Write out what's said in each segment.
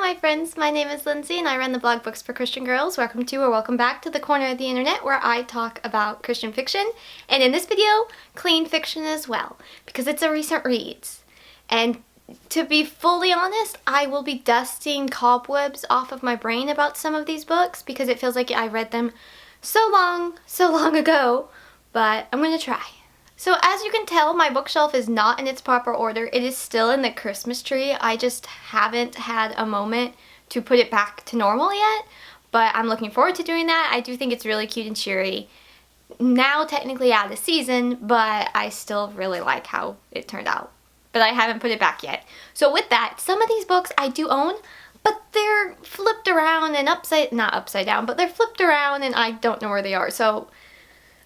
Hi friends, my name is Lindsey and I run the blog Books for Christian Girls. Welcome to or welcome back to the corner of the internet where I talk about Christian fiction, and in this video, clean fiction as well, because it's a recent reads. And to be fully honest, I will be dusting cobwebs off of my brain about some of these books because it feels like I read them so long ago, but I'm gonna try. So as you can tell, my bookshelf is not in its proper order. It is still in the Christmas tree. I just haven't had a moment to put it back to normal yet, but I'm looking forward to doing that. I do think it's really cute and cheery. Now technically out of season, but I still really like how it turned out. But I haven't put it back yet. So with that, some of these books I do own, but they're flipped around and not upside down, but they're flipped around and I don't know where they are. So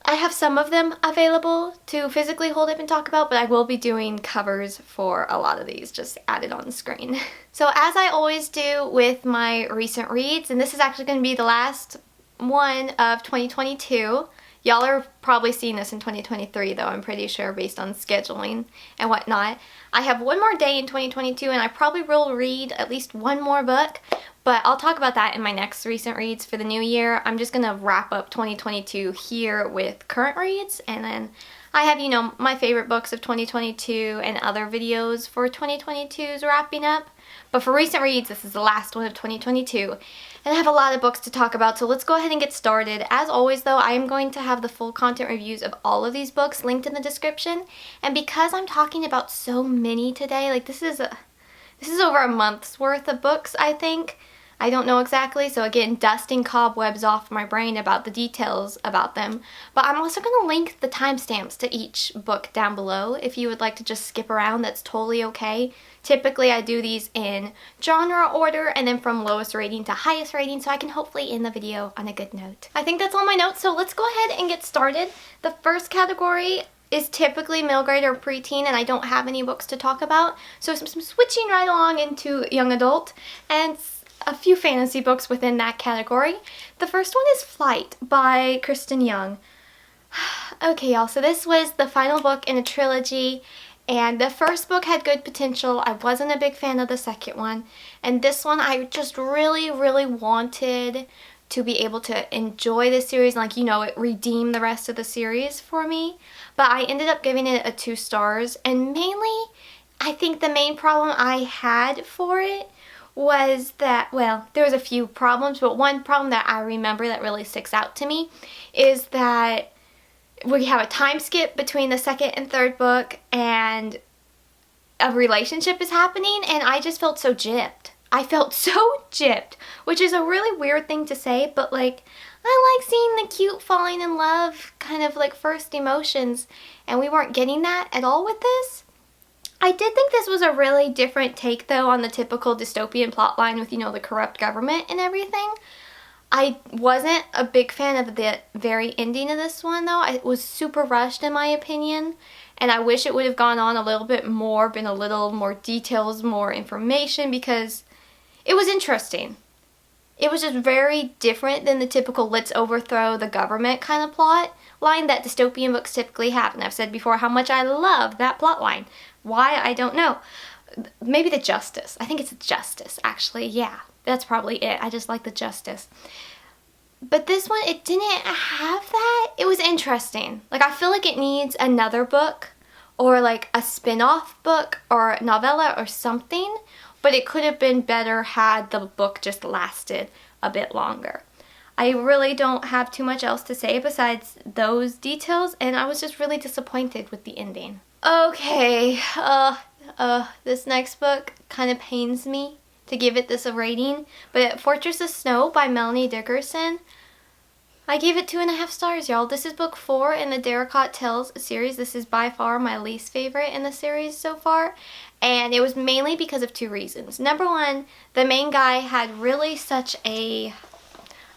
I have some of them available to physically hold up and talk about, but I will be doing covers for a lot of these, just added on the screen. So as I always do with my recent reads, and this is actually going to be the last one of 2022. Y'all are probably seeing this in 2023 though, I'm pretty sure, based on scheduling and whatnot. I have one more day in 2022 and I probably will read at least one more book, but I'll talk about that in my next recent reads for the new year. I'm just going to wrap up 2022 here with current reads, and then I have, you know, my favorite books of 2022 and other videos for 2022's wrapping up. But for recent reads, this is the last one of 2022. And I have a lot of books to talk about, so let's go ahead and get started. As always though, I am going to have the full content reviews of all of these books linked in the description. And because I'm talking about so many today, like this is over a month's worth of books, I think. I don't know exactly, so again, dusting cobwebs off my brain about the details about them. But I'm also going to link the timestamps to each book down below. If you would like to just skip around, that's totally okay. Typically I do these in genre order and then from lowest rating to highest rating, so I can hopefully end the video on a good note. I think that's all my notes, so let's go ahead and get started. The first category is typically middle grade or preteen, and I don't have any books to talk about, so I'm switching right along into young adult and a few fantasy books within that category. The first one is Flight by Kristen Young. Okay y'all, so this was the final book in a trilogy, and the first book had good potential. I wasn't a big fan of the second one, and this one I just really wanted to be able to enjoy the series, like, you know, it redeemed the rest of the series for me. But I ended up giving it a 2 stars, and mainly I think the main problem I had for it was that, well, there was a few problems, but one problem that I remember that really sticks out to me is that we have a time skip between the second and third book and a relationship is happening, and I just felt so gypped. I felt so gypped, which is a really weird thing to say, but like, I like seeing the cute falling in love kind of like first emotions, and we weren't getting that at all with this. I did think this was a really different take though on the typical dystopian plotline with, you know, the corrupt government and everything. I wasn't a big fan of the very ending of this one though. It was super rushed in my opinion, and I wish it would have gone on a little bit more, been a little more details, more information, because it was interesting. It was just very different than the typical let's overthrow the government kind of plot line that dystopian books typically have, and I've said before how much I love that plot line. Why, I don't know. Maybe the justice. I think it's justice, actually. Yeah, that's probably it. I just like the justice. But this one, it didn't have that. It was interesting. Like, I feel like it needs another book or like a spin-off book or novella or something, but it could have been better had the book just lasted a bit longer. I really don't have too much else to say besides those details, and I was just really disappointed with the ending. Okay, this next book kind of pains me to give it this a rating, but Fortress of Snow by Melanie Dickerson, I gave it 2.5 stars, y'all. This is book 4 in the Eckhardt Tales series. This is by far my least favorite in the series so far, and it was mainly because of 2 reasons. Number one, the main guy had really such a,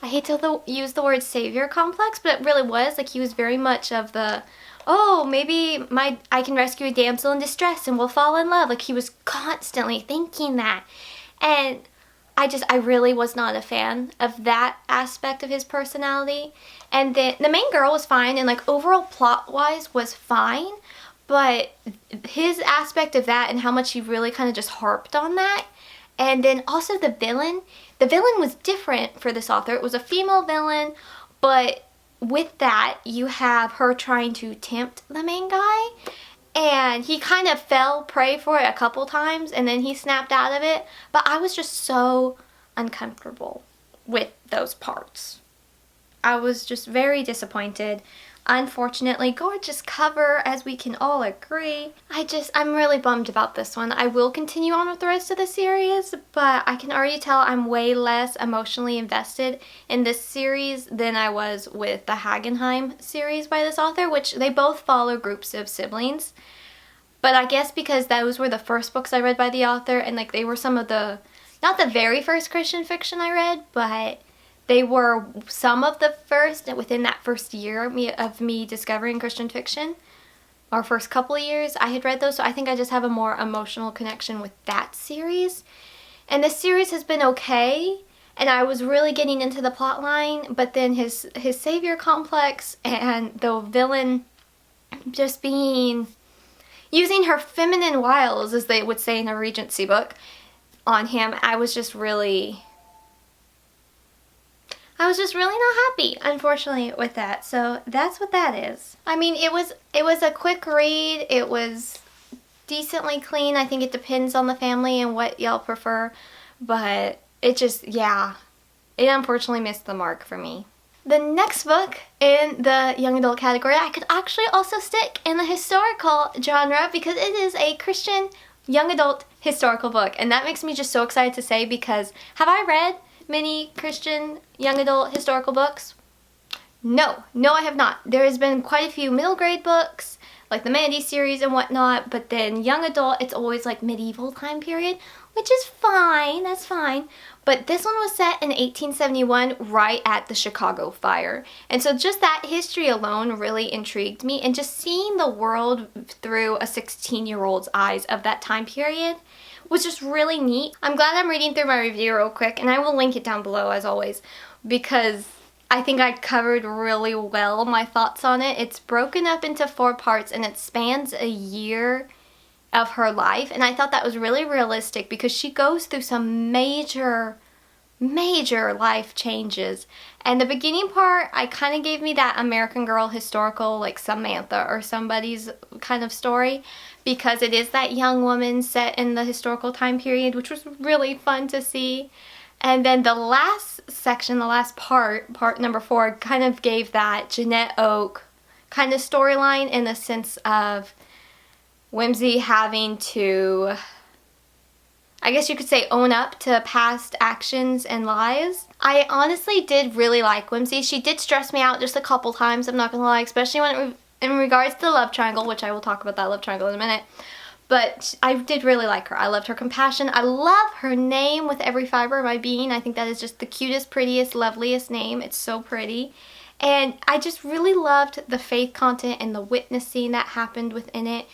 I hate to use the word savior complex, but it really was. Like, he was very much of the, oh, maybe I can rescue a damsel in distress and we'll fall in love. Like, he was constantly thinking that. And I really was not a fan of that aspect of his personality. And then the main girl was fine, and like overall plot-wise was fine, but his aspect of that and how much he really kind of just harped on that And then also the villain. The villain was different for this author. It was a female villain, but with that, you have her trying to tempt the main guy. And he kind of fell prey for it a couple times, and then he snapped out of it. But I was just so uncomfortable with those parts. I was just very disappointed. Unfortunately, gorgeous cover, as we can all agree. I'm really bummed about this one. I will continue on with the rest of the series, but I can already tell I'm way less emotionally invested in this series than I was with the Hagenheim series by this author, which they both follow groups of siblings. But I guess because those were the first books I read by the author, and like they were some of the, not the very first Christian fiction I read, but they were some of the first within that first year of me discovering Christian fiction, or first couple of years I had read those, so I think I just have a more emotional connection with that series. And this series has been okay, and I was really getting into the plot line, but then his savior complex and the villain just using her feminine wiles, as they would say in a Regency book, on him, I was just really not happy, unfortunately, with that. So that's what that is. I mean, it was a quick read. It was decently clean. I think it depends on the family and what y'all prefer. But it just, yeah, it unfortunately missed the mark for me. The next book in the young adult category, I could actually also stick in the historical genre because it is a Christian young adult historical book. And that makes me just so excited to say, because have I read many Christian young adult historical books? No, I have not. There has been quite a few middle grade books, like the Mandy series and whatnot, but then young adult, it's always like medieval time period, which is fine, that's fine. But this one was set in 1871, right at the Chicago fire. And so just that history alone really intrigued me, and just seeing the world through a 16-year-old's eyes of that time period was just really neat. I'm glad I'm reading through my review real quick, and I will link it down below as always, because I think I covered really well my thoughts on it. It's broken up into 4 parts, and it spans a year of her life, and I thought that was really realistic because she goes through some major life changes. And the beginning part, I kind of gave me that American Girl historical, like Samantha or somebody's kind of story, because it is that young woman set in the historical time period, which was really fun to see. And then the last section, the last part number 4, kind of gave that Jeanette Oak kind of storyline, in the sense of Whimsy having to, I guess you could say, own up to past actions and lies. I honestly did really like Whimsy. She did stress me out just a couple times, I'm not gonna lie, especially when in regards to the love triangle, which I will talk about that love triangle in a minute. But I did really like her. I loved her compassion. I love her name with every fiber of my being. I think that is just the cutest, prettiest, loveliest name. It's so pretty. And I just really loved the faith content and the witnessing that happened within it.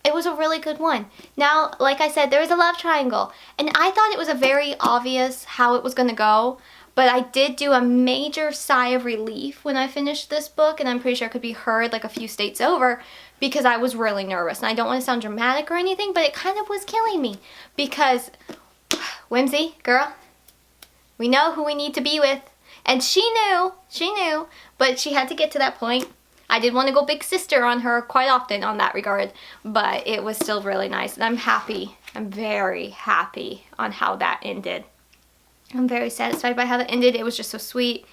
It was a really good one. Now, like I said, there was a love triangle, and I thought it was a very obvious how it was going to go, but I did do a major sigh of relief when I finished this book, and I'm pretty sure it could be heard like a few states over, because I was really nervous. And I don't want to sound dramatic or anything, but it kind of was killing me, because Whimsy, girl, we know who we need to be with, and she knew, but she had to get to that point. I did want to go big sister on her quite often on that regard, but it was still really nice, and I'm happy. I'm very happy on how that ended. I'm very satisfied by how that ended. It was just so sweet.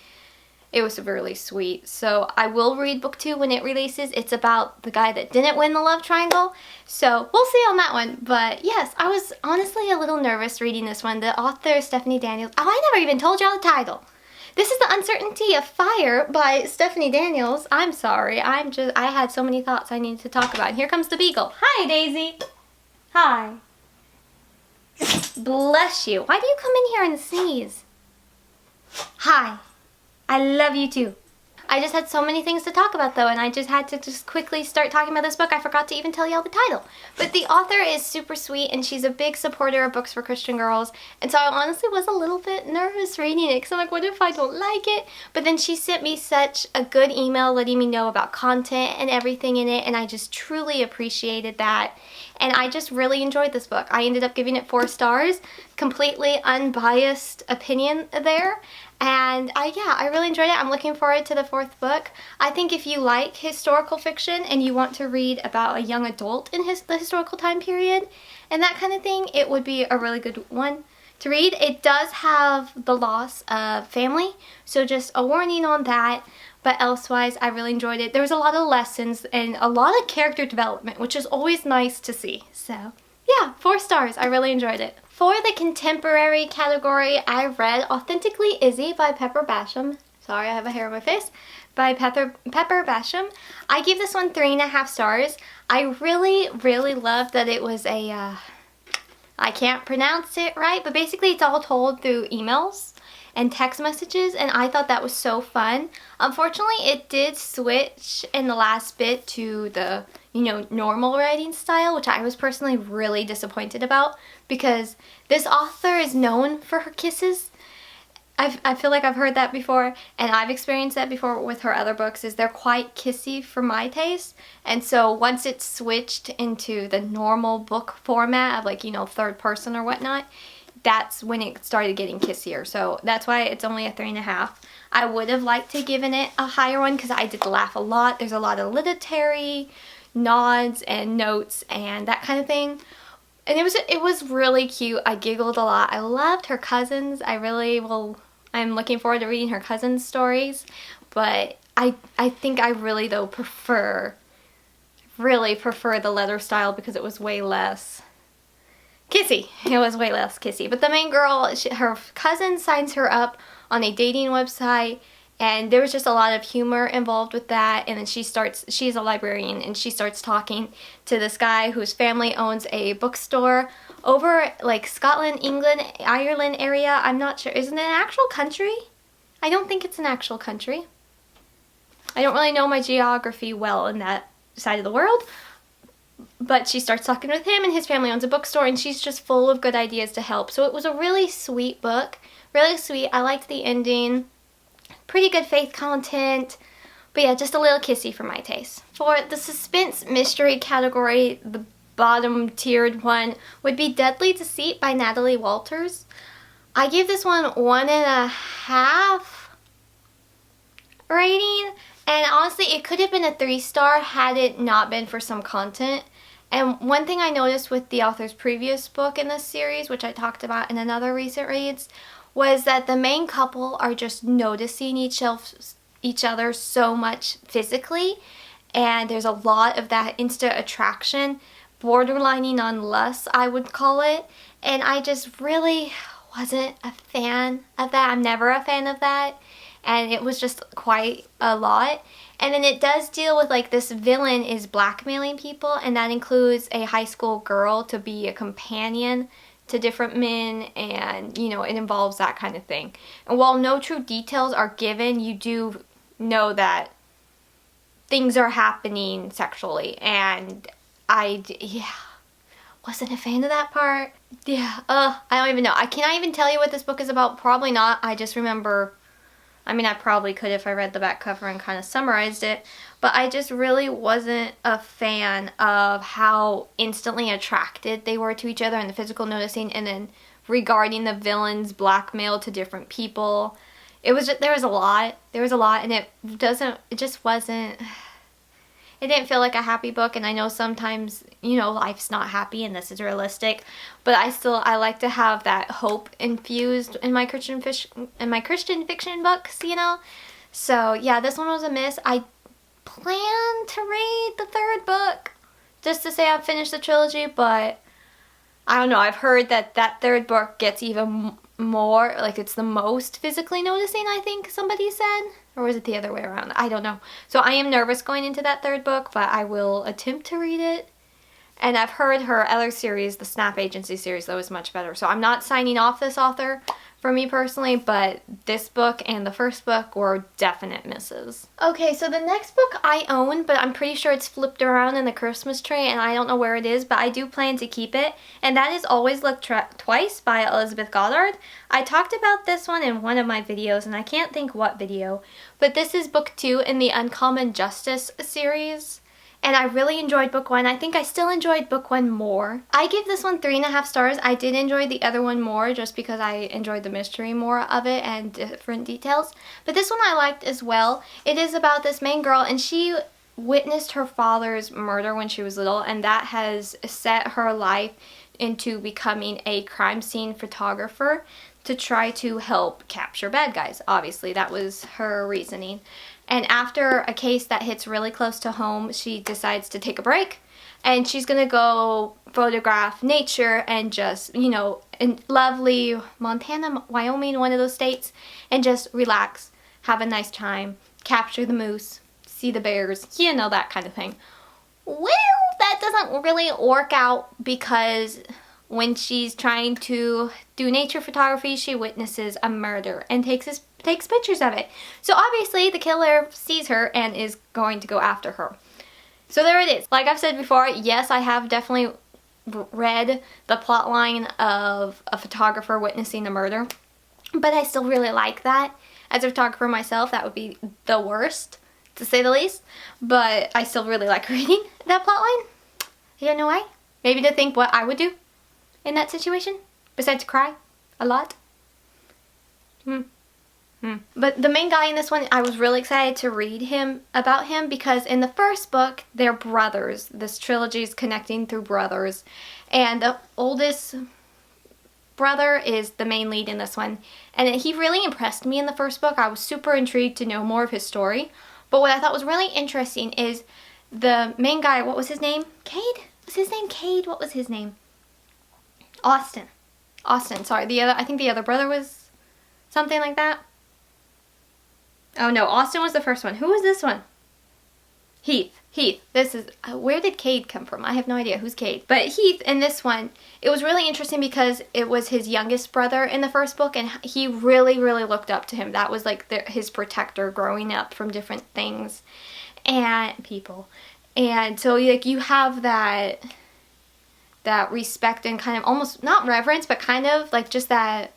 It was really sweet. So I will read book 2 when it releases. It's about the guy that didn't win the love triangle, so we'll see on that one. But yes, I was honestly a little nervous reading this one. The author, Stephanie Daniels. Oh, I never even told y'all the title. This is The Uncertainty of Fire by Stephanie Daniels. I'm sorry. I had so many thoughts I needed to talk about. And here comes the beagle. Hi, Daisy. Hi. Bless you. Why do you come in here and sneeze? Hi. I love you too. I just had so many things to talk about though, and I just had to just quickly start talking about this book. I forgot to even tell y'all the title. But the author is super sweet, and she's a big supporter of books for Christian girls. And so I honestly was a little bit nervous reading it, because I'm like, what if I don't like it? But then she sent me such a good email letting me know about content and everything in it, and I just truly appreciated that. And I just really enjoyed this book. I ended up giving it 4 stars. completely unbiased opinion there. And I really enjoyed it. I'm looking forward to the 4th book. I think if you like historical fiction and you want to read about a young adult in the historical time period and that kind of thing, it would be a really good one to read. It does have the loss of family, so just a warning on that. But elsewise, I really enjoyed it. There was a lot of lessons and a lot of character development, which is always nice to see. So yeah, 4 stars. I really enjoyed it. For the contemporary category, I read Authentically, Izzy by Pepper Basham. Sorry, I have a hair on my face. By Pepper Basham. I gave this one 3.5 stars. I really loved that it was a, I can't pronounce it right, but basically it's all told through emails and text messages, and I thought that was so fun. Unfortunately, it did switch in the last bit to the, normal writing style, which I was personally really disappointed about, because this author is known for her kisses. I feel like I've heard that before, and I've experienced that before with her other books, is they're quite kissy for my taste. And so once it switched into the normal book format of like, 3rd person or whatnot, that's when it started getting kissier. So that's why it's only a 3.5. I would have liked to given it a higher one because I did laugh a lot. There's a lot of literary nods and notes and that kind of thing. And it was really cute. I giggled a lot. I loved her cousins. I'm looking forward to reading her cousins' stories. But I think I really though prefer the letter style because it was way less kissy. It was way less kissy. But the main girl, her cousin signs her up on a dating website, and there was just a lot of humor involved with that. And then she's a librarian, and she starts talking to this guy whose family owns a bookstore over like Scotland, England, Ireland area. I'm not sure. Is it an actual country? I don't think it's an actual country. I don't really know my geography well in that side of the world. But she starts talking with him, and his family owns a bookstore, and she's just full of good ideas to help. So it was a really sweet book. Really sweet. I liked the ending. Pretty good faith content. But yeah, just a little kissy for my taste. For the suspense mystery category, the bottom tiered one would be Deadly Deceit by Natalie Walters. I gave this one 1.5 rating. And honestly, it could have been a 3-star had it not been for some content. And one thing I noticed with the author's previous book in this series, which I talked about in another recent reads, was that the main couple are just noticing each other so much physically. And there's a lot of that instant attraction, borderlining on lust, I would call it. And I just really wasn't a fan of that. I'm never a fan of that. And it was just quite a lot. And then it does deal with like this villain is blackmailing people, and that includes a high school girl to be a companion to different men, and it involves that kind of thing. And while no true details are given, you do know that things are happening sexually, and I wasn't a fan of that part. I don't even know. I cannot even tell you what this book is about. Probably not. I just remember, I probably could if I read the back cover and kind of summarized it, but I just really wasn't a fan of how instantly attracted they were to each other and the physical noticing, and then regarding the villain's blackmail to different people. There was a lot, and it just wasn't, it didn't feel like a happy book. And I know sometimes, life's not happy and this is realistic, but I like to have that hope infused in my Christian fiction books, So yeah, this one was a miss. I plan to read the 3rd book just to say I've finished the trilogy, but I don't know. I've heard that 3rd book gets even more, like it's the most physically noticing, I think somebody said. Or was it the other way around? I don't know. So I am nervous going into that 3rd book, but I will attempt to read it. And I've heard her other series, the Snap Agency series, though, is much better. So I'm not signing off this author for me personally, but this book and the 1st book were definite misses. Okay, so the next book I own, but I'm pretty sure it's flipped around in the Christmas tree, and I don't know where it is, but I do plan to keep it. And that is Always Look Twice by Elizabeth Goddard. I talked about this one in one of my videos, and I can't think what video, but this is book 2 in the Uncommon Justice series. and I really enjoyed book 1. I think I still enjoyed book 1 more. I give this one 3.5 stars. I did enjoy the other one more just because I enjoyed the mystery more of it and different details. But this one I liked as well. It is about this main girl, and she witnessed her father's murder when she was little, and that has set her life into becoming a crime scene photographer to try to help capture bad guys. Obviously, that was her reasoning. And after a case that hits really close to home, she decides to take a break, and she's gonna go photograph nature and just, you know, in lovely Montana, Wyoming, one of those states, and just relax, have a nice time, capture the moose, see the bears, you know, that kind of thing. Well, that doesn't really work out because when she's trying to do nature photography, she witnesses a murder and takes pictures of it. So obviously the killer sees her and is going to go after her. So there it is. Like I've said before, yes, I have definitely read the plot line of a photographer witnessing a murder, but I still really like that. As a photographer myself, that would be the worst, to say the least, but I still really like reading that plotline. You know why? Maybe to think what I would do in that situation, besides cry a lot. But the main guy in this one, I was really excited to read about him because in the first book, they're brothers. This trilogy is connecting through brothers, and the oldest brother is the main lead in this one, and he really impressed me in the first book. I was super intrigued to know more of his story. But what I thought was really interesting is the main guy, what was his name? Cade? Was his name Cade? What was his name? Austin, sorry. I think the other brother was something like that. Oh no, Austin was the first one. Who was this one? Heath. This is, where did Cade come from? I have no idea who's Cade. But Heath in this one, it was really interesting because it was his youngest brother in the first book, and he really, really looked up to him. That was like his protector growing up from different things and people. And so like you have that respect and kind of almost, not reverence, but kind of like just that,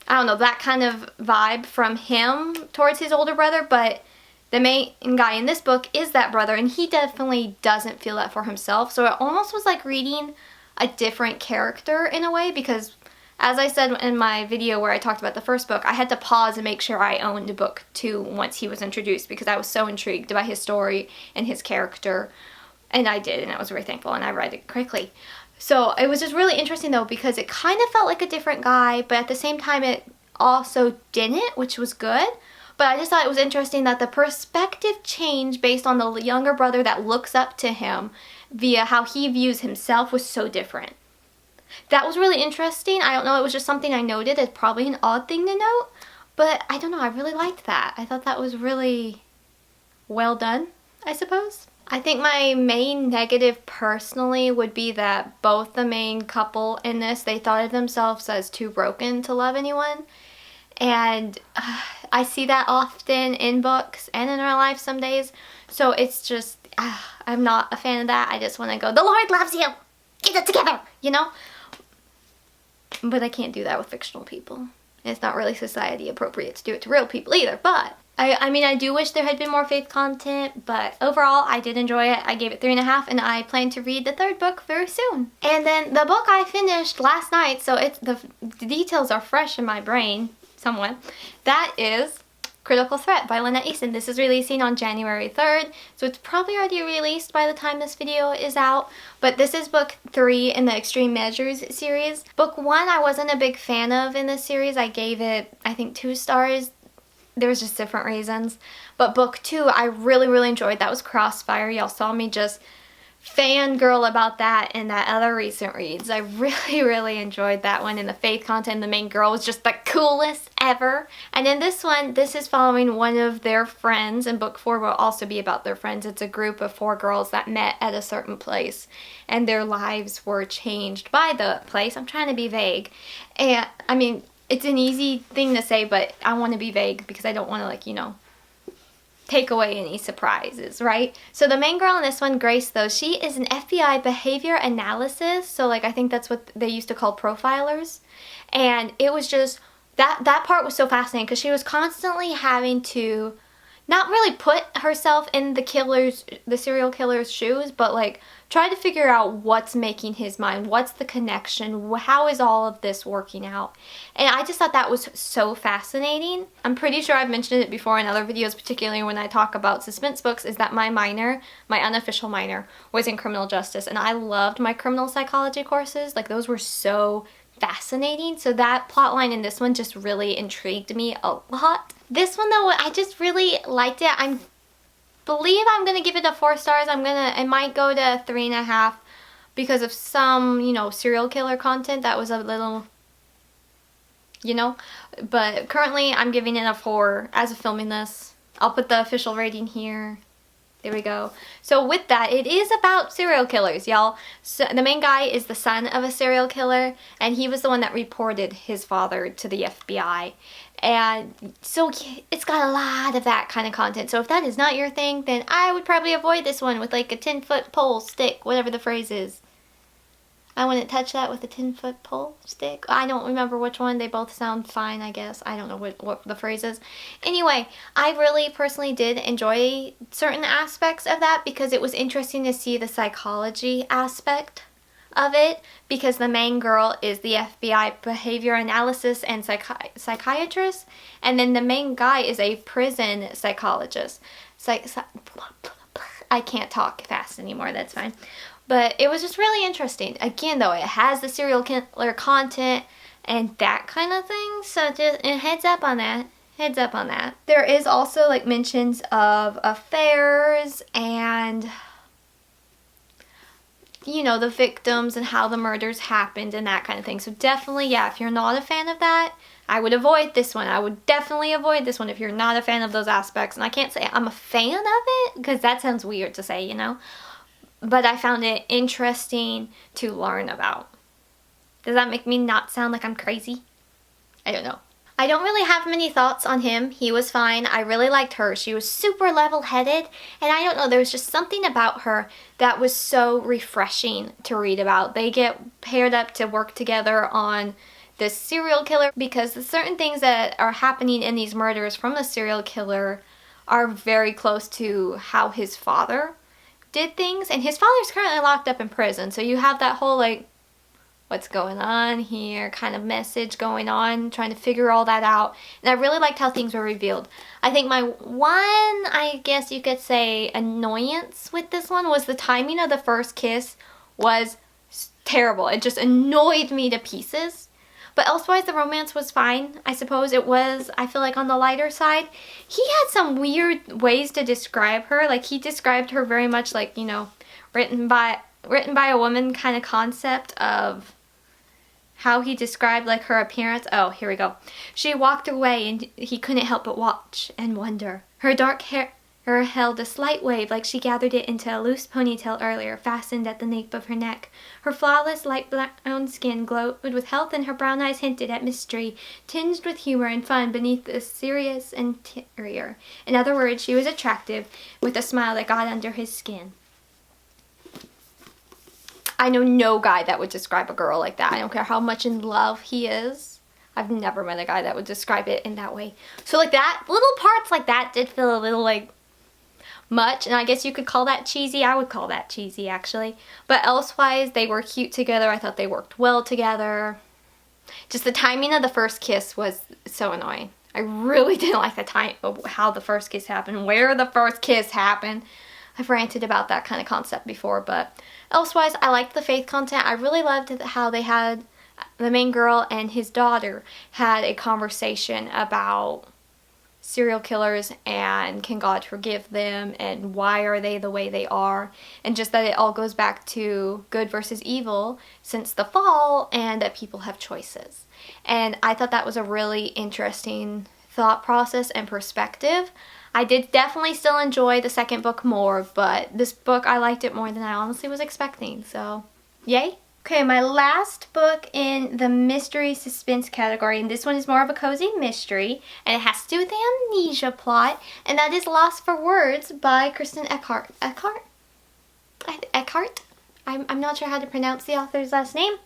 I don't know, that kind of vibe from him towards his older brother. But the main guy in this book is that brother, and he definitely doesn't feel that for himself. So it almost was like reading a different character in a way, because as I said in my video where I talked about the first book, I had to pause and make sure I owned book 2 once he was introduced, because I was so intrigued by his story and his character. And I did, and I was very thankful, and I read it quickly. So it was just really interesting though, because it kind of felt like a different guy, but at the same time it also didn't, which was good. But I just thought it was interesting that the perspective changed based on the younger brother that looks up to him via how he views himself was so different. That was really interesting. I don't know, it was just something I noted. It's probably an odd thing to note, but I don't know, I really liked that. I thought that was really well done, I suppose. I think my main negative personally would be that both the main couple in this, they thought of themselves as too broken to love anyone. And I see that often in books and in real life some days. So it's just, I'm not a fan of that. I just want to go, the Lord loves you! Get it together! You know? But I can't do that with fictional people. It's not really society appropriate to do it to real people either. But, I mean, I do wish there had been more faith content. But overall, I did enjoy it. I gave it 3.5, and I plan to read the 3rd book very soon. And then the book I finished last night, so the details are fresh in my brain. Somewhat. That is Critical Threat by Lynette Eason. This is releasing on January 3rd, so it's probably already released by the time this video is out, but this is book 3 in the Extreme Measures series. Book 1 I wasn't a big fan of in this series. I gave it, I think, 2 stars. There was just different reasons. But book 2 I really, really enjoyed. That was Crossfire. Y'all saw me just fangirl about that in that other recent reads. I really, really enjoyed that one, and the faith content, the main girl was just the coolest ever. And in this one, this is following one of their friends, and book 4 will also be about their friends. It's a group of 4 girls that met at a certain place, and their lives were changed by the place. I'm trying to be vague. And, I mean, it's an easy thing to say, but I want to be vague because I don't want to, like, you know, take away any surprises, right? So the main girl in this one, Grace, though, she is an FBI behavior analysis. So, like, I think that's what they used to call profilers. And it was just, that part was so fascinating because she was constantly having to not really put herself in the serial killer's shoes, but like try to figure out what's making his mind, what's the connection, how is all of this working out. And I just thought that was so fascinating. I'm pretty sure I've mentioned it before in other videos, particularly when I talk about suspense books, is that my minor, my unofficial minor, was in criminal justice, and I loved my criminal psychology courses. Like, those were so fascinating. So that plot line in this one just really intrigued me a lot. This one though, I just really liked it. I believe I'm gonna give it a 4 stars. It might go to 3.5 because of some, you know, serial killer content that was a little, you know, but currently I'm giving it a 4 as of filming this. I'll put the official rating here. There we go. So with that, it is about serial killers, y'all. So the main guy is the son of a serial killer, and he was the one that reported his father to the FBI. And so it's got a lot of that kind of content. So if that is not your thing, then I would probably avoid this one with like a 10-foot pole, stick, whatever the phrase is. I wouldn't touch that with a 10-foot pole, stick. I don't remember which one. They both sound fine, I guess. I don't know what the phrase is. Anyway, I really personally did enjoy certain aspects of that because it was interesting to see the psychology aspect of it, because the main girl is the FBI behavior analysis and psychiatrist, and then the main guy is a prison psychologist. I can't talk fast anymore, that's fine. But it was just really interesting. Again though, it has the serial killer content and that kind of thing, so just heads up on that. Heads up on that. There is also like mentions of affairs and, you know, the victims and how the murders happened and that kind of thing. So definitely, yeah, if you're not a fan of that, I would avoid this one. I would definitely avoid this one if you're not a fan of those aspects. And I can't say I'm a fan of it because that sounds weird to say, you know. But I found it interesting to learn about. Does that make me not sound like I'm crazy? I don't know. I don't really have many thoughts on him. He was fine. I really liked her. She was super level-headed, and I don't know, there was just something about her that was so refreshing to read about. They get paired up to work together on this serial killer because the certain things that are happening in these murders from the serial killer are very close to how his father did things, and his father's currently locked up in prison, so you have that whole like, what's going on here kind of message going on, trying to figure all that out. And I really liked how things were revealed. I think my one, I guess you could say, annoyance with this one was the timing of the first kiss was terrible. It just annoyed me to pieces. But elsewise, the romance was fine. I suppose it was, I feel like, on the lighter side. He had some weird ways to describe her. Like, he described her very much like, you know, written by a woman kind of concept of how he described like her appearance. Oh, here we go. She walked away and he couldn't help but watch and wonder. Her dark hair held a slight wave like she gathered it into a loose ponytail earlier, fastened at the nape of her neck. Her flawless light brown skin glowed with health, and her brown eyes hinted at mystery, tinged with humor and fun beneath the serious interior. In other words, she was attractive with a smile that got under his skin. I know no guy that would describe a girl like that. I don't care how much in love he is. I've never met a guy that would describe it in that way. So like that, little parts like that did feel a little like much, and I guess you could call that cheesy. I would call that cheesy actually. But elsewise, they were cute together. I thought they worked well together. Just the timing of the first kiss was so annoying. I really didn't like the time of how the first kiss happened, where the first kiss happened. I've ranted about that kind of concept before, but elsewise, I liked the faith content. I really loved how they had, the main girl and his daughter had a conversation about serial killers and can God forgive them and why are they the way they are, and just that it all goes back to good versus evil since the fall and that people have choices. And I thought that was a really interesting thought process and perspective. I did definitely still enjoy the second book more, but this book I liked it more than I honestly was expecting, so yay. Okay, my last book in the mystery suspense category, and this one is more of a cozy mystery, and it has to do with the amnesia plot, and that is Lost for Words by Kristen Eckhardt. Eckhardt? I'm not sure how to pronounce the author's last name,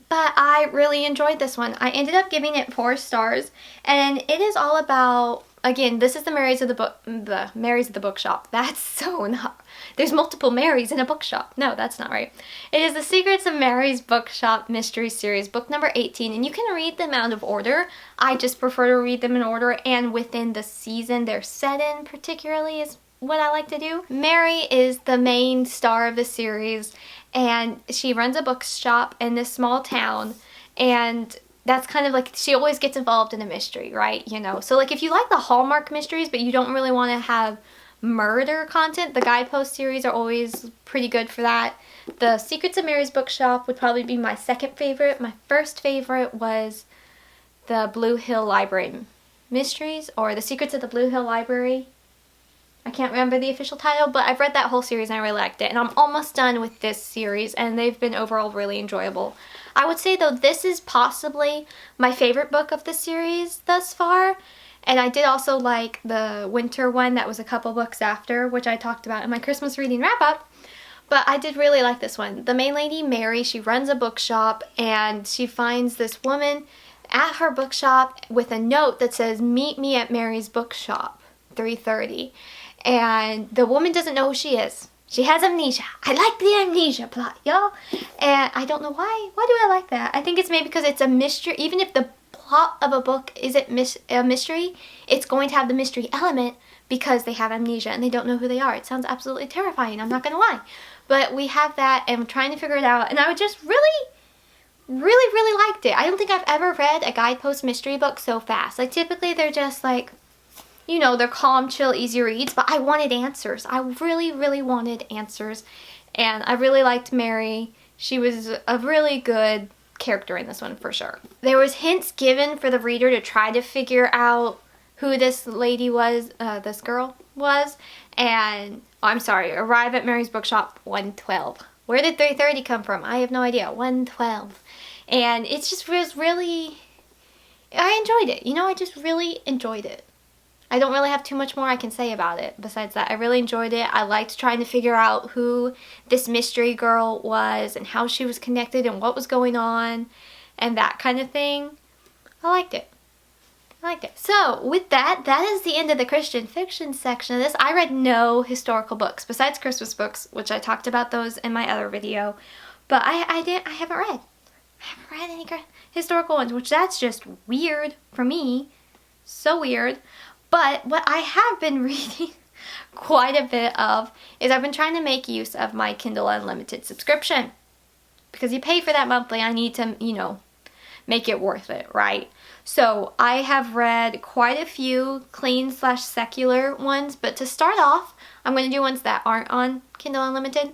but I really enjoyed this one. I ended up giving it 4 stars, and it is all about again, this is the Marys of the Bookshop. That's so not. There's multiple Marys in a bookshop. No, that's not right. It is the Secrets of Mary's Bookshop Mystery Series, book number 18, and you can read them out of order. I just prefer to read them in order and within the season they're set in, particularly, is what I like to do. Mary is the main star of the series, and she runs a bookshop in this small town, and that's kind of like, she always gets involved in a mystery, right? You know, so like if you like the Hallmark mysteries but you don't really want to have murder content, the Guidepost series are always pretty good for that. The Secrets of Mary's Bookshop would probably be my second favorite. My first favorite was the Blue Hill Library Mysteries, or The Secrets of the Blue Hill Library. I can't remember the official title, but I've read that whole series and I really liked it. And I'm almost done with this series, and they've been overall really enjoyable. I would say, though, this is possibly my favorite book of the series thus far. And I did also like the winter one that was a couple books after, which I talked about in my Christmas reading wrap-up. But I did really like this one. The main lady, Mary, she runs a bookshop, and she finds this woman at her bookshop with a note that says, "Meet me at Mary's bookshop, 3:30. And the woman doesn't know who she is. She has amnesia. I like the amnesia plot, y'all. And I don't know why. Why do I like that? I think it's maybe because it's a mystery. Even if the plot of a book isn't a mystery, it's going to have the mystery element because they have amnesia and they don't know who they are. It sounds absolutely terrifying, I'm not going to lie. But we have that, and I'm trying to figure it out. And I would just really liked it. I don't think I've ever read a Guidepost mystery book so fast. Like, typically they're just like, you know, they're calm, chill, easy reads, but I wanted answers. I really wanted answers, and I really liked Mary. She was a really good character in this one, for sure. There was hints given for the reader to try to figure out who this lady was, this girl was, and, oh, I'm sorry, arrive at Mary's bookshop 112. Where did 3:30 come from? I have no idea. 112. And it just was really, I enjoyed it. You know, I just really enjoyed it. I don't really have too much more I can say about it besides that. I really enjoyed it. I liked trying to figure out who this mystery girl was and how she was connected and what was going on and that kind of thing. I liked it. So with that, that is the end of the Christian fiction section of this. I read no historical books besides Christmas books, which I talked about those in my other video. But I haven't read any historical ones, which that's just weird for me. So weird. But what I have been reading quite a bit of is I've been trying to make use of my Kindle Unlimited subscription. Because you pay for that monthly, I need to, you know, make it worth it, right? So I have read quite a few clean/secular ones, but to start off, I'm going to do ones that aren't on Kindle Unlimited.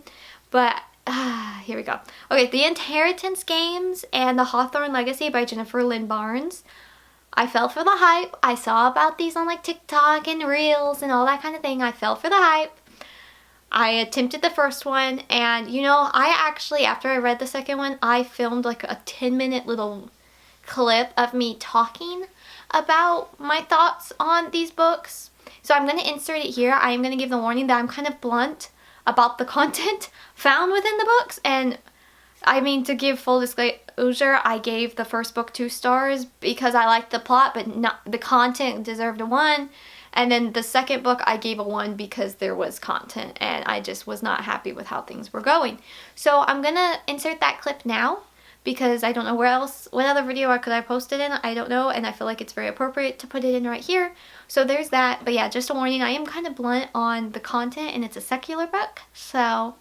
But here we go. Okay, The Inheritance Games and The Hawthorne Legacy by Jennifer Lynn Barnes. I fell for the hype. I saw about these on like TikTok and Reels and all that kind of thing. I fell for the hype. I attempted the first one, and you know, I actually, after I read the second one, I filmed like a 10-minute little clip of me talking about my thoughts on these books. So I'm going to insert it here. I am going to give the warning that I'm kind of blunt about the content found within the books, and I mean, to give full disclosure, I gave the first book 2 stars because I liked the plot, but not the content deserved a 1. And then the second book I gave a 1 because there was content and I just was not happy with how things were going. So I'm gonna insert that clip now because I don't know where else, what other video could I post it in, I don't know, and I feel like it's very appropriate to put it in right here. So there's that, but yeah, just a warning, I am kind of blunt on the content and it's a secular book, so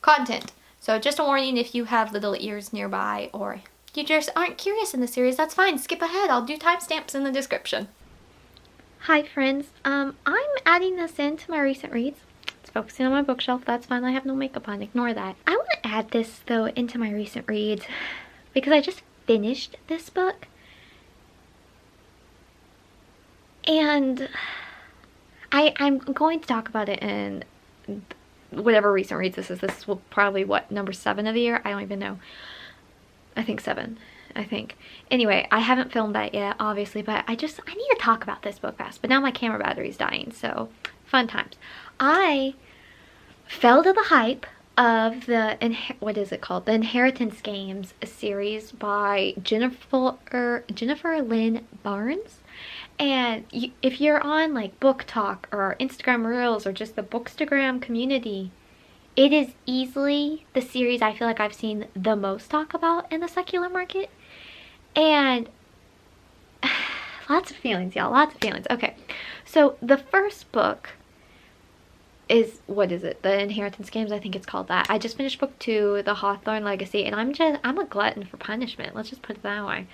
content. So just a warning if you have little ears nearby or you just aren't curious in the series, that's fine. Skip ahead. I'll do timestamps in the description. Hi friends. I'm adding this into my recent reads. It's focusing on my bookshelf. That's fine. I have no makeup on. Ignore that. I want to add this though into my recent reads because I just finished this book. And I'm going to talk about it in whatever recent reads this is. This will probably, what, number 7 of the year? I don't even know. I think 7. I think. Anyway, I haven't filmed that yet, obviously, but I need to talk about this book fast. But now my camera battery's dying, so fun times. I fell to the hype of the, what is it called? The Inheritance Games series by Jennifer Lynn Barnes. And if you're on like Book Talk or Instagram Reels or just the Bookstagram community, it is easily the series I feel like I've seen the most talk about in the secular market. And lots of feelings, y'all, lots of feelings. Okay, so the first book is, what is it? The Inheritance Games, I think it's called that. I just finished book 2, The Hawthorne Legacy, and I'm a glutton for punishment. Let's just put it that way.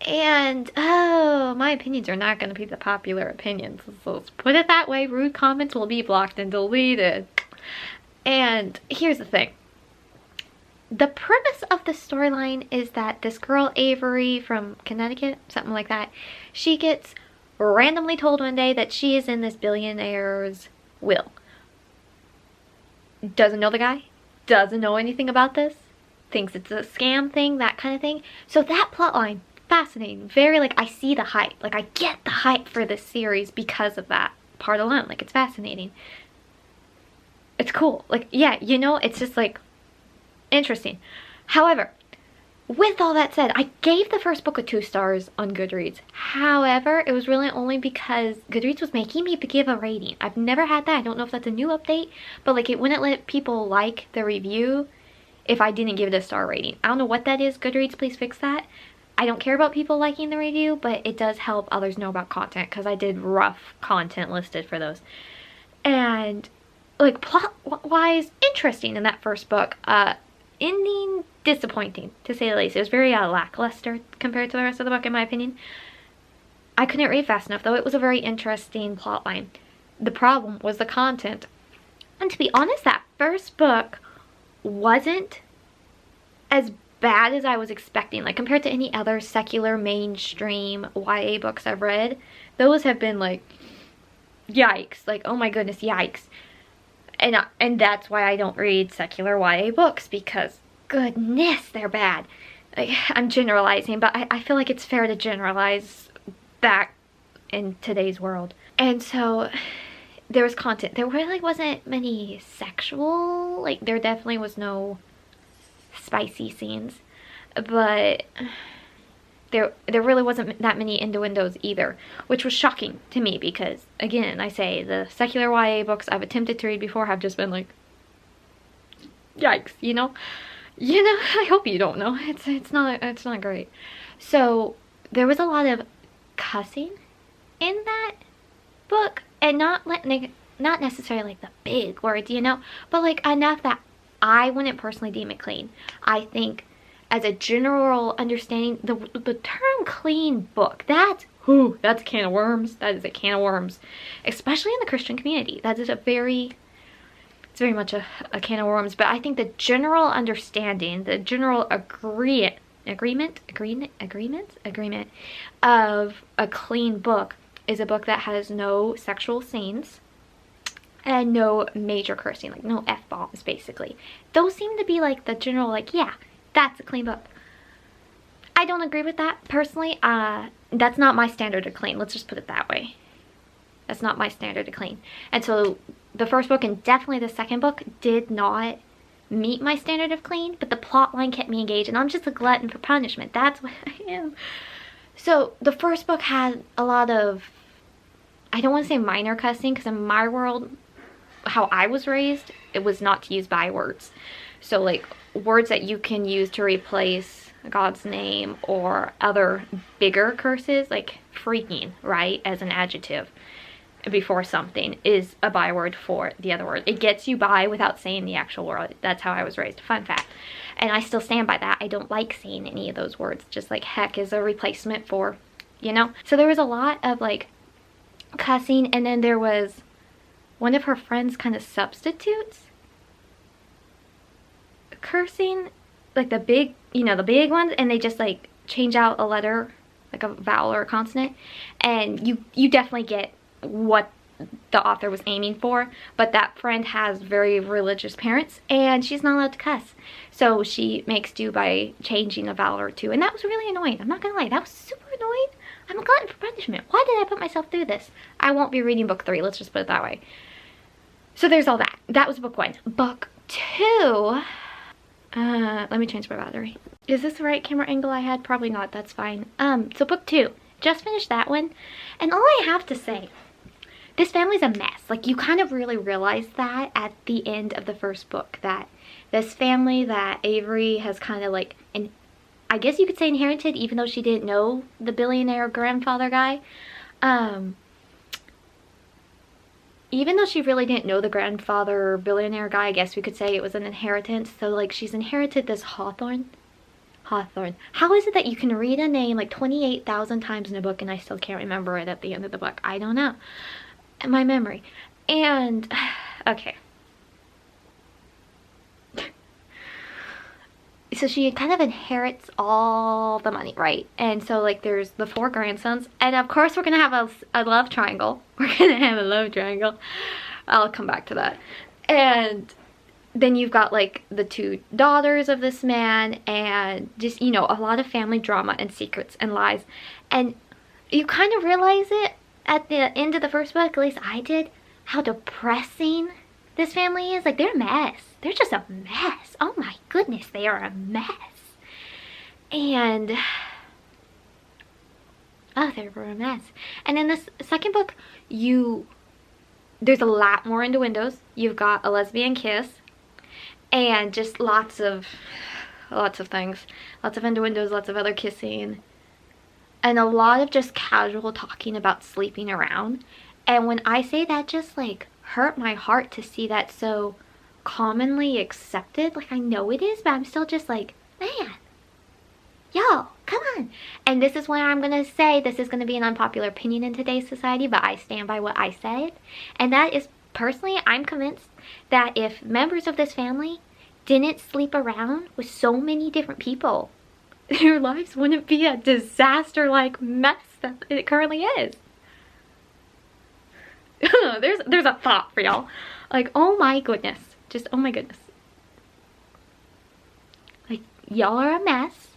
And, oh, my opinions are not going to be the popular opinions. So let's put it that way. Rude comments will be blocked and deleted. And here's the thing. The premise of the storyline is that this girl, Avery, from Connecticut, something like that, she gets randomly told one day that she is in this billionaire's will. Doesn't know the guy, doesn't know anything about this, thinks it's a scam thing, that kind of thing. So that plotline, fascinating, very like, I see the hype, like I get the hype for this series because of that part alone. Like, it's fascinating, it's cool, like, yeah, you know, it's just like interesting. However, with all that said, I gave the first book a 2 stars on Goodreads. However, it was really only because Goodreads was making me give a rating. I've never had that. I don't know if that's a new update, but like, it wouldn't let people like the review if I didn't give it a star rating. I don't know what that is. Goodreads, please fix that. I don't care about people liking the review, but it does help others know about content because I did rough content listed for those. And like, plot-wise, interesting in that first book. Ending disappointing, to say the least. It was very lackluster compared to the rest of the book, in my opinion. I couldn't read fast enough, though. It was a very interesting plotline. The problem was the content. And to be honest, that first book wasn't as bad as I was expecting. Like, compared to any other secular mainstream YA books I've read, those have been like, yikes. Like, oh my goodness, yikes. And that's why I don't read secular YA books, because goodness, they're bad. Like, I'm generalizing, but I feel like it's fair to generalize that in today's world. And so there was content. There really wasn't many sexual, like, there definitely was no spicy scenes, but there really wasn't that many innuendos either, which was shocking to me because, again, I say the secular YA books I've attempted to read before have just been like, yikes, you know? You know, I hope you don't know. It's not great. So there was a lot of cussing in that book, and not necessarily like the big words, you know, but like enough that I wouldn't personally deem it clean. I think as a general understanding, the term clean book, that's a can of worms. That is a can of worms, especially in the Christian community. That is it's very much a can of worms. But I think the general understanding, the general agreement of a clean book is a book that has no sexual scenes and no major cursing, like no F-bombs, basically. Those seem to be like the general, like, yeah, that's a clean book. I don't agree with that personally. That's not my standard of clean. Let's just put it that way. That's not my standard of clean. And so the first book and definitely the second book did not meet my standard of clean, but the plot line kept me engaged, and I'm just a glutton for punishment. That's what I am. So the first book had a lot of, I don't want to say minor cussing, because in my world, how I was raised, it was not to use bywords. So like words that you can use to replace God's name or other bigger curses, like freaking, right, as an adjective before something is a byword for the other word. It gets you by without saying the actual word. That's how I was raised. Fun fact. And I still stand by that. I don't like saying any of those words. Just like heck is a replacement for, you know? So there was a lot of like cussing, and then there was one of her friends kind of substitutes cursing, like the big, you know, the big ones, and they just like change out a letter, like a vowel or a consonant, and you definitely get what the author was aiming for. But that friend has very religious parents, and she's not allowed to cuss, so she makes do by changing a vowel or two, and that was really annoying. I'm not gonna lie, that was super annoying. I'm a glutton for punishment. Why did I put myself through this? I won't be reading book 3, let's just put it that way. So there's all that. That was book 1. Book 2, let me change my battery. Is this the right camera angle I had? Probably not, that's fine. So book 2, just finished that one. And all I have to say, this family's a mess. Like, you kind of really realize that at the end of the first book, that this family that Avery has kind of like, and I guess you could say inherited, even though she didn't know the billionaire grandfather guy. Even though she really didn't know the grandfather billionaire guy, I guess we could say it was an inheritance. So like, she's inherited this Hawthorne. How is it that you can read a name like 28,000 times in a book and I still can't remember it at the end of the book? I don't know. My memory. And okay, so she kind of inherits all the money, right? And so like, there's the 4 grandsons, and of course we're gonna have a love triangle. I'll come back to that. And then you've got like the 2 daughters of this man, and just, you know, a lot of family drama and secrets and lies. And you kind of realize it at the end of the first book, at least I did, how depressing this family is. Like, they're a mess. They're just a mess. Oh my goodness, they are a mess. And oh, they were a mess. And in this second book, there's a lot more innuendos. You've got a lesbian kiss, and just lots of things, lots of innuendos, lots of other kissing, and a lot of just casual talking about sleeping around. And when I say that, just like hurt my heart to see that so commonly accepted. Like, I know it is, but I'm still just like, man, y'all, come on. And this is where I'm gonna say this is gonna be an unpopular opinion in today's society, but I stand by what I said. And that is, personally, I'm convinced that if members of this family didn't sleep around with so many different people, their lives wouldn't be a disaster-like mess that it currently is. There's a thought for y'all. Like, oh my goodness. Just, oh my goodness. Like, y'all are a mess.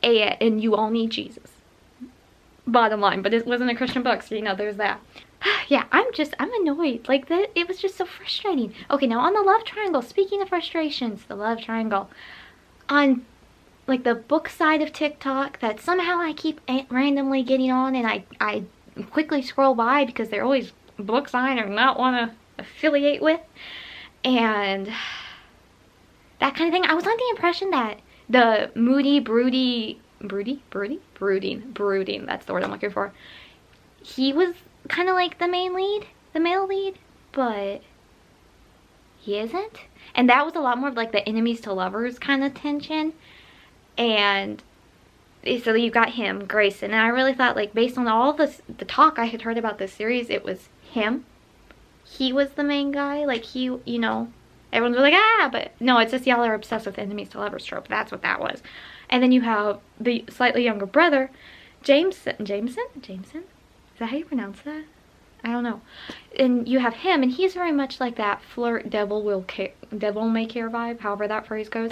And you all need Jesus. Bottom line. But it wasn't a Christian book, so you know, there's that. Yeah, I'm annoyed. Like, that, it was just so frustrating. Okay, now on the love triangle. Speaking of frustrations, the love triangle. On, like, the book side of TikTok that somehow I keep randomly getting on, and I quickly scroll by because they're always books I do not want to affiliate with. And that kind of thing. I was under the impression that the moody, brooding, that's the word I'm looking for. He was kind of like the male lead, but he isn't. And that was a lot more of like the enemies to lovers kind of tension. And so you got him, Grayson, and I really thought, like, based on all the talk I had heard about this series, it was him. He was the main guy. Like, he, you know, everyone's like, ah, but no, it's just y'all are obsessed with enemies to lovers trope. That's what that was. And then you have the slightly younger brother, Jameson? Is that how you pronounce that? I don't know. And you have him, and he's very much like that flirt, devil may care vibe, however that phrase goes.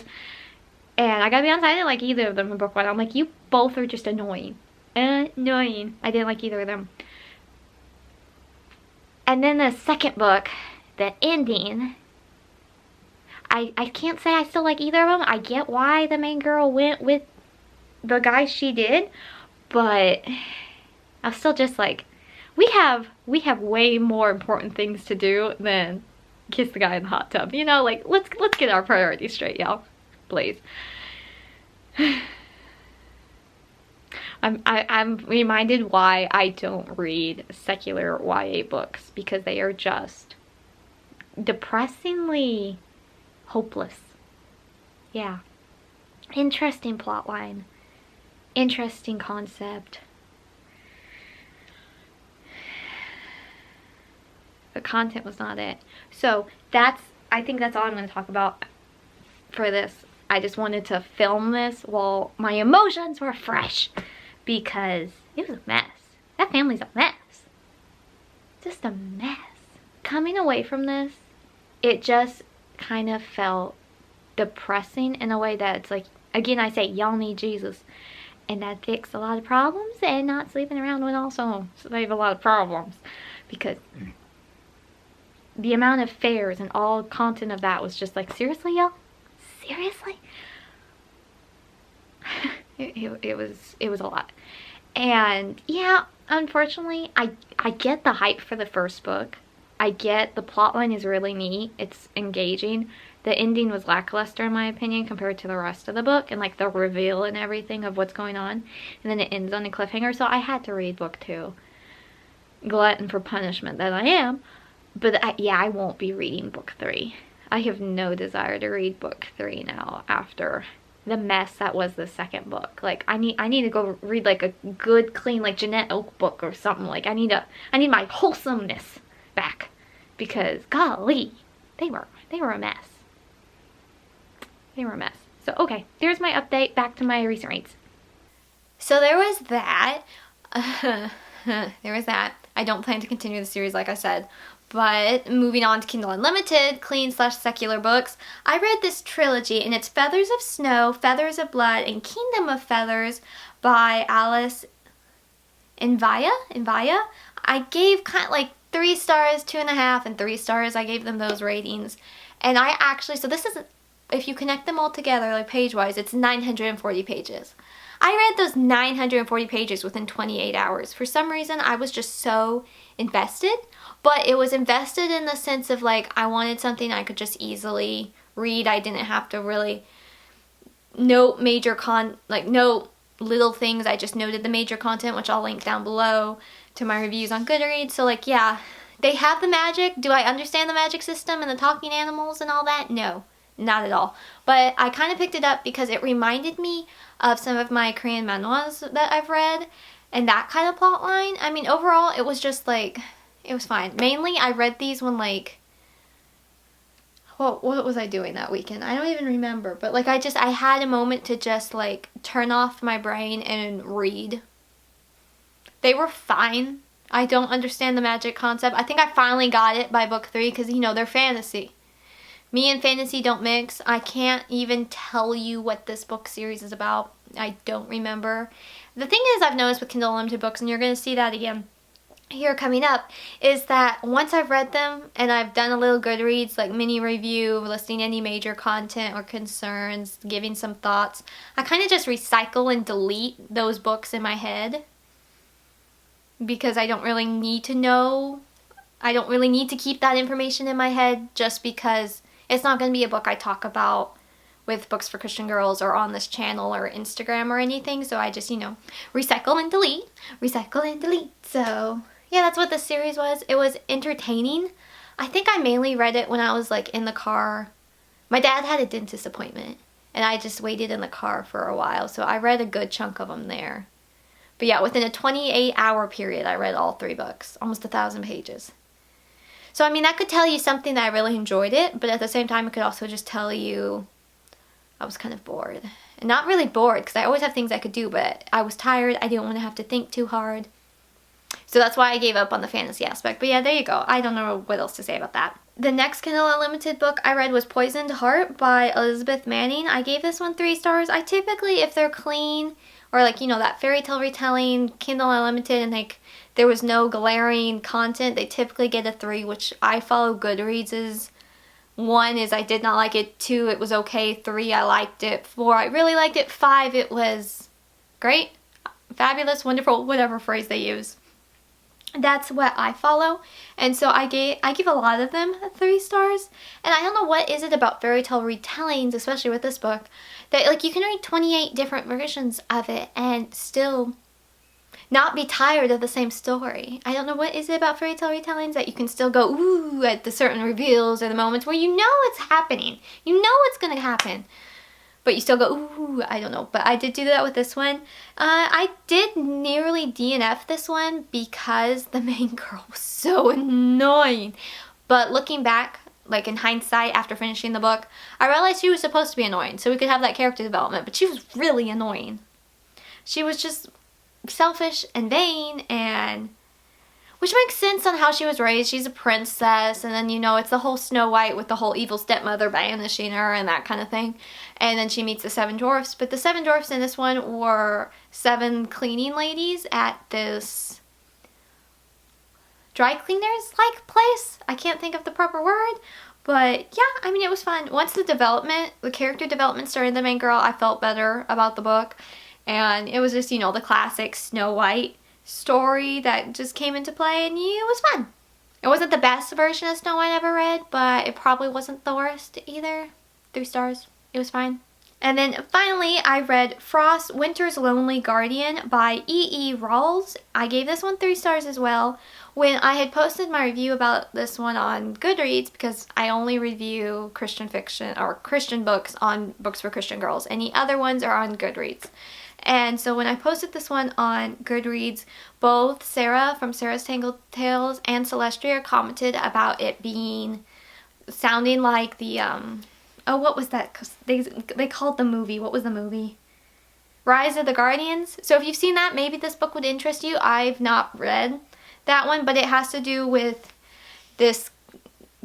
And I gotta be honest, I didn't like either of them in book 1. I'm like, you both are just annoying. Annoying. I didn't like either of them. And then the second book, the ending, I can't say I still like either of them. I get why the main girl went with the guy she did, but I was still just like, we have way more important things to do than kiss the guy in the hot tub. You know, like, let's get our priorities straight, y'all. Please. I'm reminded why I don't read secular YA books, because they are just depressingly hopeless. Yeah. Interesting plotline. Interesting concept. The content was not it. So I think that's all I'm going to talk about for this. I just wanted to film this while my emotions were fresh, because it was a mess. That family's a mess. Just a mess. Coming away from this, it just kind of felt depressing in a way that's like, again, I say, y'all need Jesus. And that fixed a lot of problems, and not sleeping around would also save a lot of problems. Because the amount of fairs and all content of that was just like, seriously, y'all? Seriously? it was a lot. And yeah, unfortunately, I get the hype for the first book. I get the plotline is really neat. It's engaging. The ending was lackluster in my opinion compared to the rest of the book, and like the reveal and everything of what's going on. And then it ends on a cliffhanger, so I had to read book 2. Glutton for punishment that I am. But yeah, I won't be reading book 3. I have no desire to read book 3 now after the mess that was the second book. Like I need to go read like a good, clean, like Jeanette Oak book or something. Like I need my wholesomeness back, because golly, they were a mess. They were a mess. So okay, there's my update. Back to my recent reads. So there was that. There was that. I don't plan to continue the series like I said. But moving on to Kindle Unlimited, clean/secular books, I read this trilogy, and it's Feathers of Snow, Feathers of Blood, and Kingdom of Feathers by Alice Ivinya. I gave kind of like 3 stars, 2.5, and 3 stars. I gave them those ratings. And I actually, so this is, if you connect them all together, like page-wise, it's 940 pages. I read those 940 pages within 28 hours. For some reason, I was just so invested. But it was invested in the sense of like I wanted something I could just easily read. I didn't have to really note note little things. I just noted the major content, which I'll link down below to my reviews on Goodreads. So like, yeah, they have the magic. Do I understand the magic system and the talking animals and all that? No, not at all. But I kind of picked it up because it reminded me of some of my Korean manhwas that I've read and that kind of plot line. I mean, overall, it was just like, it was fine. Mainly, I read these when, like, what was I doing that weekend? I don't even remember. But, like, I had a moment to just, like, turn off my brain and read. They were fine. I don't understand the magic concept. I think I finally got it by book 3 because, you know, they're fantasy. Me and fantasy don't mix. I can't even tell you what this book series is about. I don't remember. The thing is, I've noticed with Kindle Unlimited books, and you're going to see that again here coming up, is that once I've read them and I've done a little Goodreads like mini review, listing any major content or concerns, giving some thoughts, I kind of just recycle and delete those books in my head because I don't really need to know. I don't really need to keep that information in my head just because it's not going to be a book I talk about with Books for Christian Girls or on this channel or Instagram or anything. So I just, you know, recycle and delete. So yeah, that's what this series was. It was entertaining. I think I mainly read it when I was like in the car. My dad had a dentist appointment and I just waited in the car for a while. So I read a good chunk of them there. But yeah, within a 28-hour period, I read all 3 books, almost 1,000 pages. So I mean, that could tell you something that I really enjoyed it, but at the same time, it could also just tell you I was kind of bored. And not really bored, because I always have things I could do, but I was tired. I didn't want to have to think too hard. So that's why I gave up on the fantasy aspect. But yeah, there you go. I don't know what else to say about that. The next Kindle Unlimited book I read was Poisoned Heart by Elizabeth Manning. I gave this one 3 stars. I typically, if they're clean, or like, you know, that fairy tale retelling, Kindle Unlimited, and like there was no glaring content, they typically get a 3, which I follow Goodreads' 1 is I did not like it, 2 it was okay, 3 I liked it, 4 I really liked it, 5 it was great, fabulous, wonderful, whatever phrase they use. That's what I follow, and so I give a lot of them 3 stars. And I don't know what is it about fairy tale retellings, especially with this book, that like you can read 28 different versions of it and still not be tired of the same story. I don't know what is it about fairy tale retellings that you can still go ooh at the certain reveals or the moments where you know it's happening, you know it's gonna happen, but you still go ooh, I don't know. But I did do that with this one. I did nearly DNF this one because the main girl was so annoying. But looking back, like in hindsight after finishing the book, I realized she was supposed to be annoying so we could have that character development, but she was really annoying. She was just selfish and vain, and which makes sense on how she was raised. She's a princess, and then, you know, it's the whole Snow White with the whole evil stepmother banishing her and that kind of thing. And then she meets the 7 dwarfs, but the 7 dwarfs in this one were 7 cleaning ladies at this dry cleaners like place. I can't think of the proper word, but yeah, I mean, it was fun. Once the character development started in the main girl, I felt better about the book. And it was just, you know, the classic Snow White story that just came into play, and it was fun. It wasn't the best version of Snow White I ever read, but it probably wasn't the worst either. 3 stars. It was fine. And then finally, I read Frost, Winter's Lonely Guardian by E.E. Rawls. I gave this one 3 stars as well. When I had posted my review about this one on Goodreads, because I only review Christian fiction or Christian books on Books for Christian Girls. Any other ones are on Goodreads. And so when I posted this one on Goodreads, both Sarah from Sarah's Tangled Tales and Celestia commented about it sounding like the, oh, what was that? 'Cause they called the movie. What was the movie? Rise of the Guardians. So if you've seen that, maybe this book would interest you. I've not read that one, but it has to do with this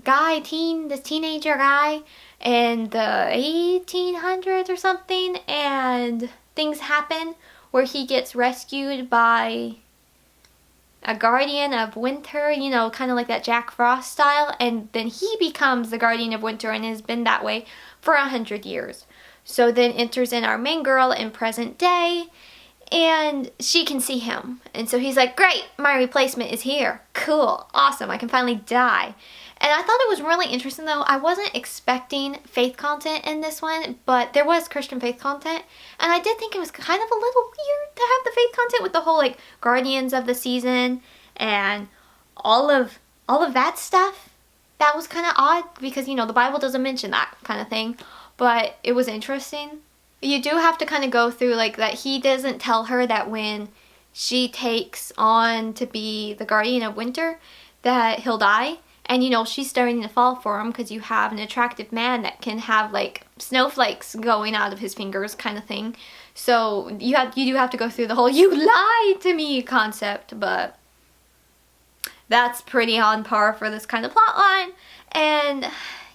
guy, this teenager guy in the 1800s or something, and things happen where he gets rescued by a guardian of winter, you know, kind of like that Jack Frost style, and then he becomes the guardian of winter and has been that way for 100 years. So then enters in our main girl in present day, and she can see him. And so he's like, great, my replacement is here. Cool, awesome, I can finally die. And I thought it was really interesting though. I wasn't expecting faith content in this one, but there was Christian faith content. And I did think it was kind of a little weird to have the faith content with the whole like Guardians of the Season and all of that stuff. That was kind of odd because, you know, the Bible doesn't mention that kind of thing. But it was interesting. You do have to kind of go through like that he doesn't tell her that when she takes on to be the guardian of winter that he'll die. And, you know, she's starting to fall for him because you have an attractive man that can have, like, snowflakes going out of his fingers kind of thing. So you do have to go through the whole you lied to me concept, but that's pretty on par for this kind of plot line. And,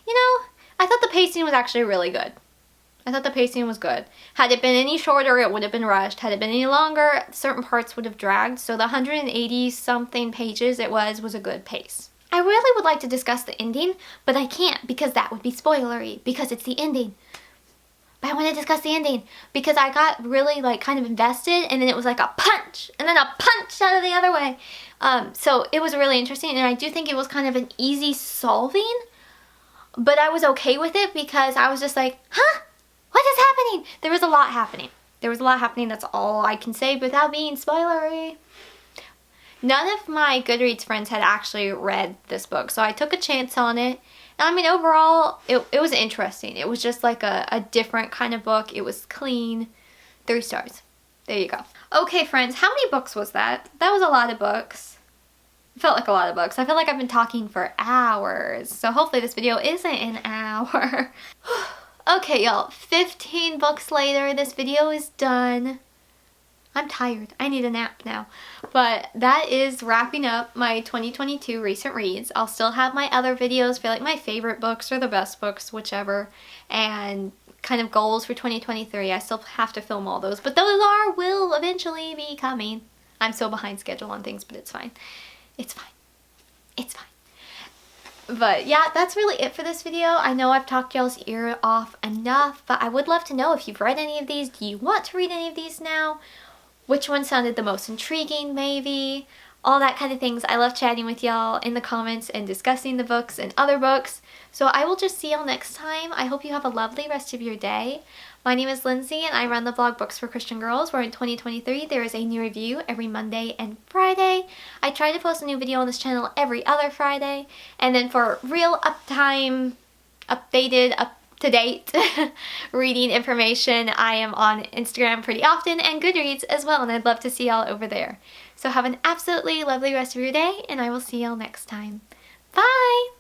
you know, I thought the pacing was actually really good. I thought the pacing was good. Had it been any shorter, it would have been rushed. Had it been any longer, certain parts would have dragged. So the 180-something pages it was a good pace. I really would like to discuss the ending, but I can't because that would be spoilery because it's the ending. But I want to discuss the ending because I got really like kind of invested, and then it was like a punch and then a punch out of the other way. So it was really interesting, and I do think it was kind of an easy solving, but I was okay with it because I was just like, huh? What is happening? There was a lot happening. That's all I can say without being spoilery. None of my Goodreads friends had actually read this book, so I took a chance on it. And I mean, overall, it was interesting. It was just like a different kind of book. It was clean. 3 stars. There you go. Okay, friends, how many books was that? That was a lot of books. It felt like a lot of books. I feel like I've been talking for hours, so hopefully this video isn't an hour. Okay, y'all, 15 books later, this video is done. I'm tired. I need a nap now. But that is wrapping up my 2022 recent reads. I'll still have my other videos for like my favorite books or the best books, whichever, and kind of goals for 2023. I still have to film all those, but those will eventually be coming. I'm so behind schedule on things, but it's fine. It's fine. It's fine. But yeah, that's really it for this video. I know I've talked y'all's ear off enough, but I would love to know if you've read any of these. Do you want to read any of these now? Which one sounded the most intriguing, maybe? All that kind of things. I love chatting with y'all in the comments and discussing the books and other books. So I will just see y'all next time. I hope you have a lovely rest of your day. My name is Lindsey and I run the blog Books for Christian Girls, where in 2023 there is a new review every Monday and Friday. I try to post a new video on this channel every other Friday. And then for real updated, up-to-date reading information, I am on Instagram pretty often and Goodreads as well, and I'd love to see y'all over there. So have an absolutely lovely rest of your day, and I will see y'all next time. Bye!